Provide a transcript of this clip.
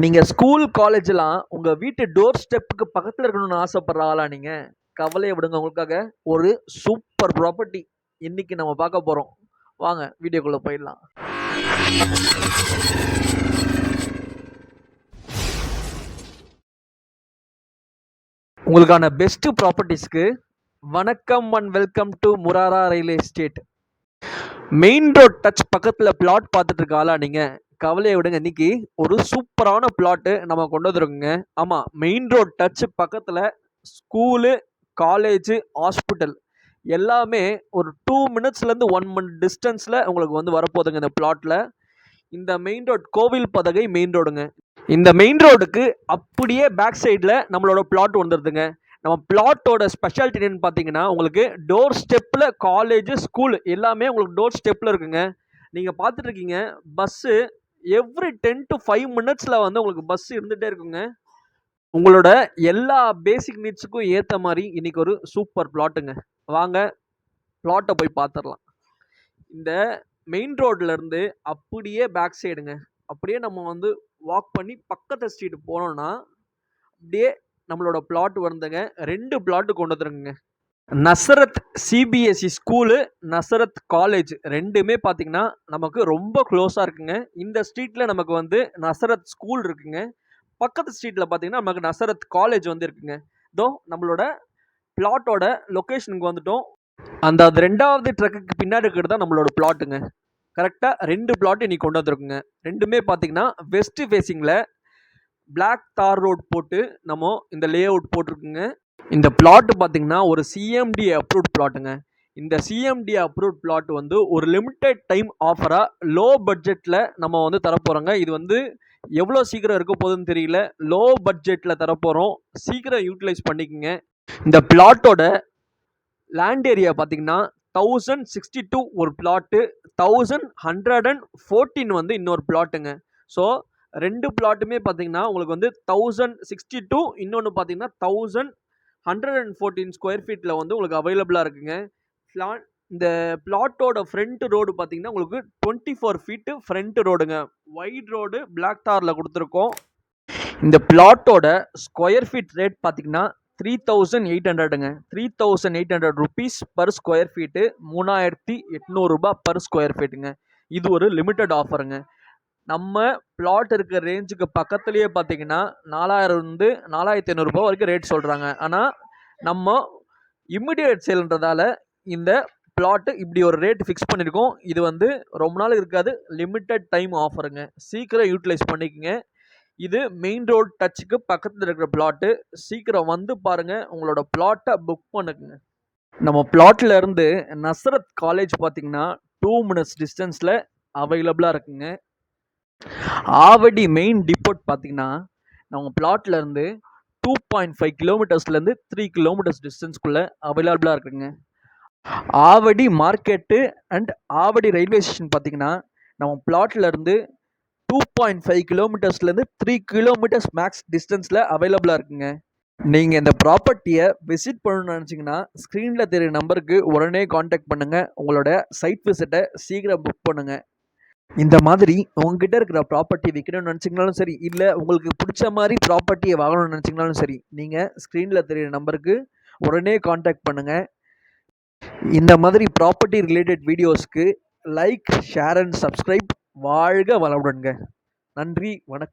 நீங்க ஸ்கூல், காலேஜ்லாம் உங்க வீட்டு டோர் ஸ்டெப்புக்கு பக்கத்துல இருக்கணும்னு ஆசைப்படுற ஆளா நீங்க? கவலைய விடுங்க. உங்களுக்காக ஒரு சூப்பர் ப்ராப்பர்ட்டி இன்னைக்கு நம்ம பார்க்க போறோம். வாங்க வீடியோக்குள்ள போயிடலாம். உங்களுக்கான பெஸ்ட் ப்ராப்பர்ட்டிஸ்க்கு வணக்கம் and welcome to Murara railway estate. Main road touch பக்கத்துல பிளாட் பார்த்துட்டு இருக்க ஆளா நீங்க? கவலையை விடுங்க. இன்னைக்கு ஒரு சூப்பரான பிளாட்டு நம்ம கொண்டு வந்துருக்குங்க. ஆமா, மெயின் ரோட் டச் பக்கத்துல ஸ்கூலு, காலேஜ், ஹாஸ்பிட்டல் எல்லாமே ஒரு 2 மினிட்ஸ்லேருந்து 1 மினிட் டிஸ்டன்ஸில் உங்களுக்கு வந்து வரப்போகுதுங்க இந்த பிளாட்டில். இந்த மெயின் ரோட் கோவில் பதகை மெயின் ரோடுங்க. இந்த மெயின் ரோடுக்கு அப்படியே பேக் சைடில் நம்மளோட பிளாட் வந்துடுதுங்க. நம்ம பிளாட்டோட ஸ்பெஷாலிட்டி என்னன்னு பார்த்தீங்கன்னா, உங்களுக்கு டோர் ஸ்டெப்பில் காலேஜ், ஸ்கூல் எல்லாமே உங்களுக்கு டோர் ஸ்டெப்பில் இருக்குங்க. நீங்கள் பார்த்துட்டு இருக்கீங்க பஸ்ஸு எவ்ரி 10 to 5 மினிட்ஸில் வந்து உங்களுக்கு பஸ் இருந்துகிட்டே இருக்குங்க. உங்களோட எல்லா பேசிக் நீட்ஸுக்கும் ஏற்ற மாதிரி இன்னைக்கு ஒரு சூப்பர் பிளாட்டுங்க. வாங்க பிளாட்டை போய் பார்த்துடலாம். இந்த மெயின் ரோட்லேருந்து அப்படியே பேக் சைடுங்க, அப்படியே நம்ம வந்து வாக் பண்ணி பக்கத்து ஸ்ட்ரீட் போனோம்னா அப்படியே நம்மளோட பிளாட் வந்துங்க. 2 பிளாட்டு கொண்டு வந்துருங்க. Nazareth CBSE school, Nazareth college ரெண்டுமே பார்த்தீங்கன்னா நமக்கு ரொம்ப க்ளோஸாக இருக்குங்க. இந்த ஸ்ட்ரீட்டில் நமக்கு வந்து நசரத் ஸ்கூல் இருக்குங்க. பக்கத்து ஸ்ட்ரீட்டில் பார்த்தீங்கன்னா நமக்கு நசரத் காலேஜ் வந்து இருக்குங்க. இதோ நம்மளோட பிளாட்டோட லொக்கேஷனுக்கு வந்துட்டோம். அந்த 2வது ட்ரக்குக்கு பின்னாடி இருக்கிறது தான் நம்மளோட பிளாட்டுங்க. கரெக்டாக 2 பிளாட் இன்னைக்கு கொண்டு வந்துருக்குங்க. ரெண்டுமே பார்த்தீங்கன்னா வெஸ்ட் ஃபேஸிங்கில் பிளாக் தார் ரோட் போட்டு நம்ம இந்த லே அவுட் போட்டிருக்குங்க. இந்த பிளாட் பார்த்தீங்கன்னா ஒரு சிஎம்டி அப்ரூவ்ட் பிளாட்டுங்க. இந்த சிஎம்டி அப்ரூவ்ட் பிளாட் வந்து ஒரு லிமிட்டட் டைம் ஆஃபராக லோ பட்ஜெட்டில் நம்ம வந்து தரப்போகிறோங்க. இது வந்து எவ்வளோ சீக்கிரம் இருக்க போகுதுன்னு தெரியல. லோ பட்ஜெட்டில் தரப்போகிறோம். சீக்கிரம் யூட்டிலைஸ் பண்ணிக்கோங்க. இந்த பிளாட்டோட லேண்ட் ஏரியா பார்த்தீங்கன்னா 1062 ஒரு பிளாட்டு, 1114 வந்து இன்னொரு பிளாட்டுங்க. ஸோ 2 பிளாட்டுமே பார்த்தீங்கன்னா உங்களுக்கு வந்து 1062, இன்னொன்று பார்த்தீங்கன்னா 1114 ஸ்கொயர் ஃபீட்டில் வந்து உங்களுக்கு அவைலபிளாக இருக்குங்க. இந்த பிளாட்டோட ஃப்ரண்ட் ரோடு பார்த்தீங்கன்னா உங்களுக்கு 24 ஃபீட்டு ஃப்ரண்ட் ரோடுங்க. வைட் ரோடு பிளாக் தாரில் கொடுத்துருக்கோம். இந்த பிளாட்டோட ஸ்கொயர் ஃபீட் ரேட் பார்த்தீங்கன்னா 3800ங்க. 3800 ருபீஸ் பர் ஸ்கொயர் ஃபீட்டு, 3800 ரூபாய் பர் ஸ்கொயர் ஃபீட்டுங்க. இது ஒரு லிமிட்டட் ஆஃபருங்க. நம்ம பிளாட் இருக்கிற ரேஞ்சுக்கு பக்கத்துலேயே பார்த்தீங்கன்னா 4000 4500 ரூபாய் வரைக்கும் ரேட் சொல்கிறாங்க. ஆனால் நம்ம இம்மிடியேட் சேல்ன்றதால இந்த பிளாட்டு இப்படி ஒரு ரேட் ஃபிக்ஸ் பண்ணியிருக்கோம். இது வந்து ரொம்ப நாள் இருக்காது, லிமிட்டட் டைம் ஆஃபருங்க. சீக்கிரம் யூட்டிலைஸ் பண்ணிக்கோங்க. இது மெயின் ரோட் டச்சுக்கு பக்கத்தில் இருக்கிற பிளாட்டு. சீக்கிரம் வந்து பாருங்கள், உங்களோட பிளாட்டை புக் பண்ணுங்க. நம்ம பிளாட்டில் இருந்து நசரத் காலேஜ் பார்த்தீங்கன்னா 2 மினிட்ஸ் டிஸ்டன்ஸில் அவைலபிளாக இருக்குங்க. ஆவடி மெயின் டிப்போட் பார்த்தீங்கன்னா நம்ம பிளாட்ல இருந்து 2.5 கிலோமீட்டர்ஸ்லேருந்து 3 கிலோமீட்டர்ஸ் டிஸ்டன்ஸ்குள்ளே அவைலபிளாக இருக்குங்க. Avadi market and Avadi railway station பார்த்தீங்கன்னா நம்ம பிளாட்ல இருந்து 2.5 கிலோமீட்டர்ஸ்லேருந்து 3 கிலோமீட்டர்ஸ் மேக்ஸ் டிஸ்டன்ஸில் அவைலபிளாக இருக்குங்க. நீங்கள் இந்த ப்ராப்பர்ட்டியை விசிட் பண்ணணும்னு நினச்சிங்கன்னா ஸ்க்ரீனில் தெரிய நம்பருக்கு உடனே காண்டாக்ட் பண்ணுங்கள். உங்களோட சைட் விசிட்டை சீக்கிரம் புக் பண்ணுங்கள். இந்த மாதிரி உங்ககிட்ட இருக்கிற ப்ராப்பர்ட்டி விற்கணும்னு நினச்சிங்கனாலும் சரி, இல்லை உங்களுக்கு பிடிச்ச மாதிரி ப்ராப்பர்ட்டியை வாங்கணும்னு நினச்சிங்கனாலும் சரி, நீங்கள் ஸ்க்ரீனில் தெரிய நம்பருக்கு உடனே காண்டாக்ட் பண்ணுங்கள். இந்த மாதிரி ப்ராப்பர்ட்டி ரிலேட்டட் வீடியோஸ்க்கு லைக், ஷேர் அண்ட் சப்ஸ்கிரைப். வாழ்க வளமுடன்ங்க. நன்றி, வணக்கம்.